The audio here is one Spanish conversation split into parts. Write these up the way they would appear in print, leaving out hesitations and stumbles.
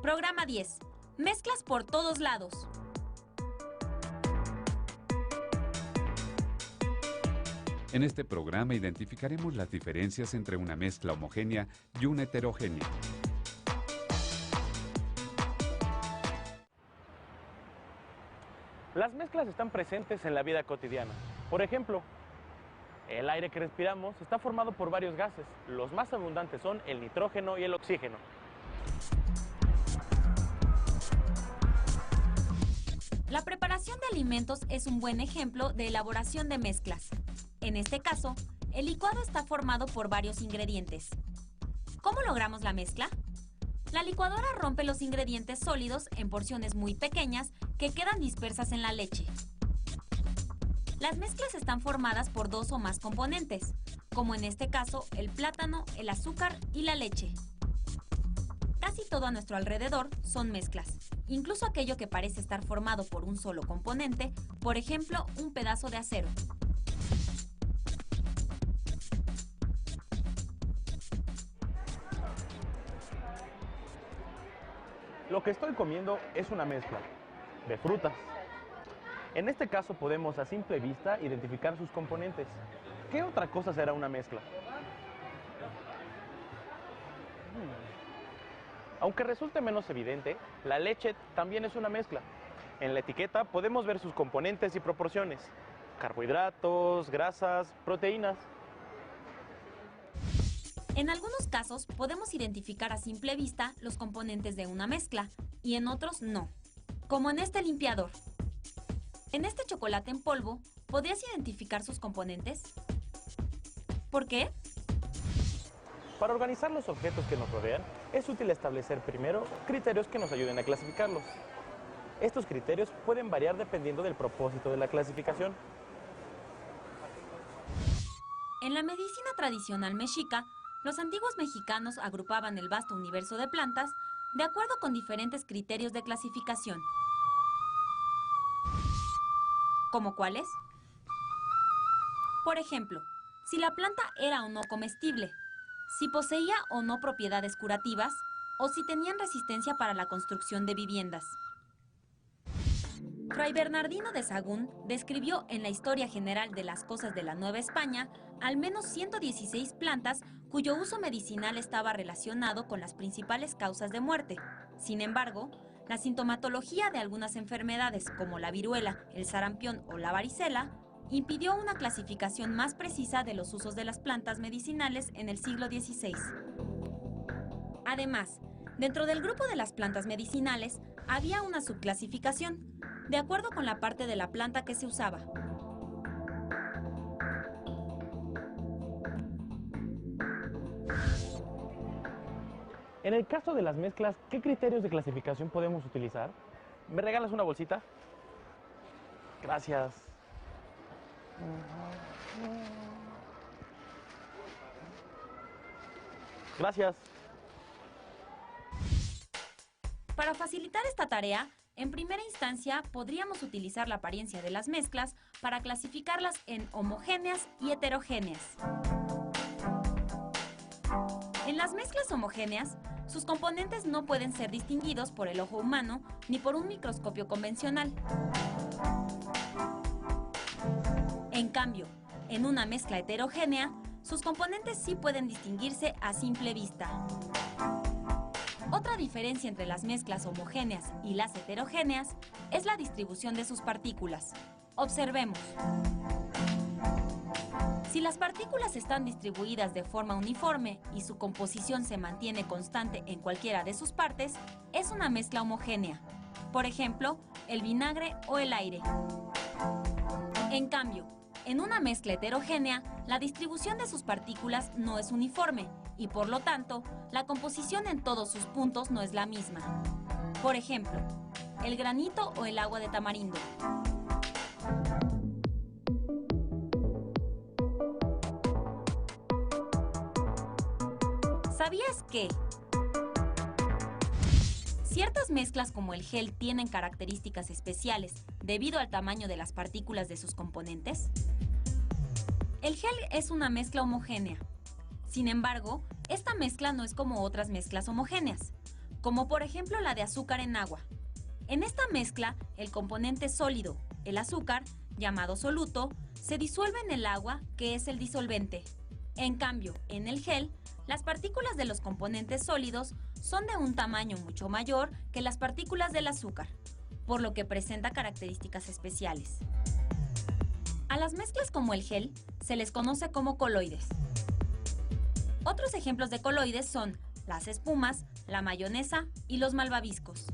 Programa 10. Mezclas por todos lados. En este programa identificaremos las diferencias entre una mezcla homogénea y una heterogénea. Las mezclas están presentes en la vida cotidiana. Por ejemplo, el aire que respiramos está formado por varios gases. Los más abundantes son el nitrógeno y el oxígeno. La preparación de alimentos es un buen ejemplo de elaboración de mezclas. En este caso, el licuado está formado por varios ingredientes. ¿Cómo logramos la mezcla? La licuadora rompe los ingredientes sólidos en porciones muy pequeñas que quedan dispersas en la leche. Las mezclas están formadas por dos o más componentes, como en este caso el plátano, el azúcar y la leche. Casi todo a nuestro alrededor son mezclas, incluso aquello que parece estar formado por un solo componente, por ejemplo, un pedazo de acero. Lo que estoy comiendo es una mezcla de frutas. En este caso podemos a simple vista identificar sus componentes. ¿Qué otra cosa será una mezcla? Aunque resulte menos evidente, la leche también es una mezcla. En la etiqueta podemos ver sus componentes y proporciones: carbohidratos, grasas, proteínas. En algunos casos podemos identificar a simple vista los componentes de una mezcla y en otros no, como en este limpiador. En este chocolate en polvo, ¿podrías identificar sus componentes? ¿Por qué? Para organizar los objetos que nos rodean, es útil establecer primero criterios que nos ayuden a clasificarlos. Estos criterios pueden variar dependiendo del propósito de la clasificación. En la medicina tradicional mexica, los antiguos mexicanos agrupaban el vasto universo de plantas de acuerdo con diferentes criterios de clasificación. ¿Cómo cuáles? Por ejemplo, si la planta era o no comestible, si poseía o no propiedades curativas, o si tenían resistencia para la construcción de viviendas. Fray Bernardino de Sahagún describió en la Historia General de las Cosas de la Nueva España al menos 116 plantas cuyo uso medicinal estaba relacionado con las principales causas de muerte. Sin embargo, la sintomatología de algunas enfermedades como la viruela, el sarampión o la varicela impidió una clasificación más precisa de los usos de las plantas medicinales en el siglo XVI. Además, dentro del grupo de las plantas medicinales había una subclasificación, de acuerdo con la parte de la planta que se usaba. En el caso de las mezclas, ¿qué criterios de clasificación podemos utilizar? ¿Me regalas una bolsita? Gracias. Gracias. Para facilitar esta tarea, en primera instancia podríamos utilizar la apariencia de las mezclas para clasificarlas en homogéneas y heterogéneas. En las mezclas homogéneas, sus componentes no pueden ser distinguidos por el ojo humano ni por un microscopio convencional. En cambio, en una mezcla heterogénea, sus componentes sí pueden distinguirse a simple vista. Otra diferencia entre las mezclas homogéneas y las heterogéneas es la distribución de sus partículas. Observemos. Si las partículas están distribuidas de forma uniforme y su composición se mantiene constante en cualquiera de sus partes, es una mezcla homogénea. Por ejemplo, el vinagre o el aire. En cambio, en una mezcla heterogénea, la distribución de sus partículas no es uniforme y, por lo tanto, la composición en todos sus puntos no es la misma. Por ejemplo, el granito o el agua de tamarindo. ¿Sabías que ciertas mezclas como el gel tienen características especiales debido al tamaño de las partículas de sus componentes? El gel es una mezcla homogénea. Sin embargo, esta mezcla no es como otras mezclas homogéneas. como por ejemplo la de azúcar en agua. En esta mezcla, el componente sólido, el azúcar, llamado soluto, se disuelve en el agua, que es el disolvente. En cambio, en el gel, las partículas de los componentes sólidos son de un tamaño mucho mayor que las partículas del azúcar, por lo que presenta características especiales. A las mezclas como el gel se les conoce como coloides. Otros ejemplos de coloides son las espumas, la mayonesa y los malvaviscos.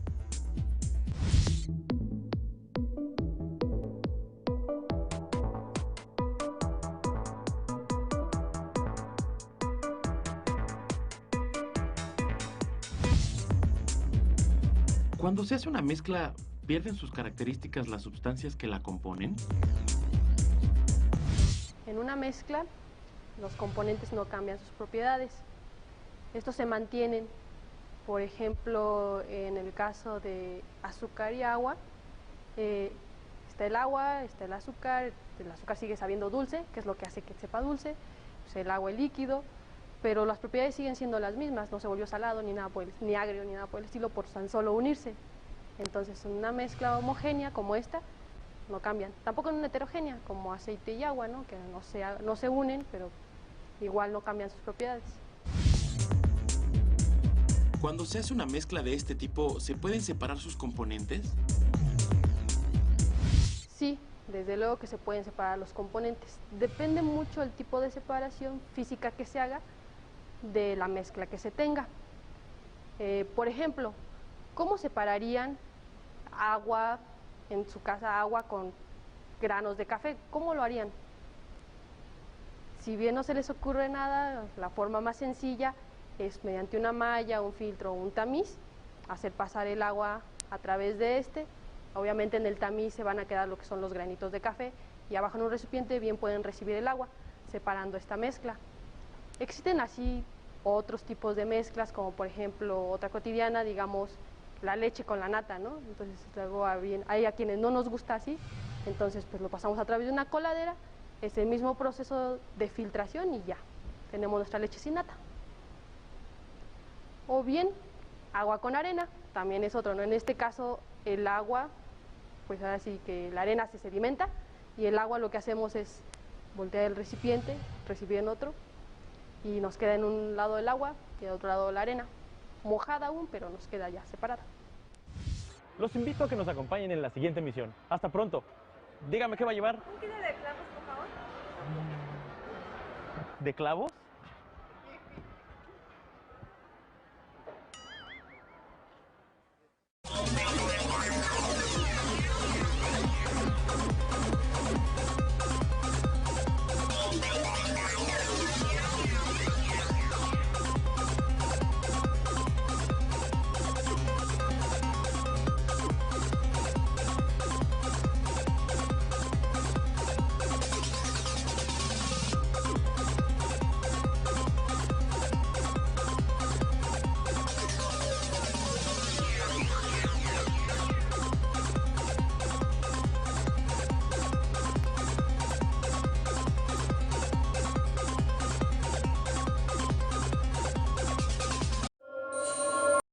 Cuando se hace una mezcla, ¿pierden sus características las sustancias que la componen? En una mezcla, los componentes no cambian sus propiedades. Estos se mantienen. Por ejemplo, en el caso de azúcar y agua, está el agua, está el azúcar sigue sabiendo dulce, que es lo que hace que sepa dulce, pues el agua es líquido, pero las propiedades siguen siendo las mismas, no se volvió salado ni nada ni agrio ni nada por el estilo por tan solo unirse. Entonces, en una mezcla homogénea como esta, no cambian. Tampoco en una heterogénea, como aceite y agua, ¿no? Que no se unen, pero igual no cambian sus propiedades. Cuando se hace una mezcla de este tipo, ¿se pueden separar sus componentes? Sí, desde luego que se pueden separar los componentes. Depende mucho el tipo de separación física que se haga de la mezcla que se tenga. Por ejemplo, ¿cómo separarían agua, en su casa agua con granos de café? ¿Cómo lo harían? Si bien no se les ocurre nada, la forma más sencilla es mediante una malla, un filtro o un tamiz, hacer pasar el agua a través de este. Obviamente en el tamiz se van a quedar lo que son los granitos de café y abajo en un recipiente bien pueden recibir el agua, separando esta mezcla. Existen así otros tipos de mezclas, como por ejemplo otra cotidiana, digamos la leche con la nata, ¿no? Entonces luego hay a quienes no nos gusta así, entonces pues lo pasamos a través de una coladera, es el mismo proceso de filtración y ya, tenemos nuestra leche sin nata. O bien agua con arena, también es otro, ¿no? En este caso el agua, pues ahora sí que la arena se sedimenta y el agua lo que hacemos es voltear el recipiente, recibir en otro y nos queda en un lado el agua y en otro lado la arena, mojada aún, pero nos queda ya separada. Los invito a que nos acompañen en la siguiente misión. Hasta pronto. Dígame qué va a llevar. ¿Un kilo de clavos, por favor? ¿De clavos?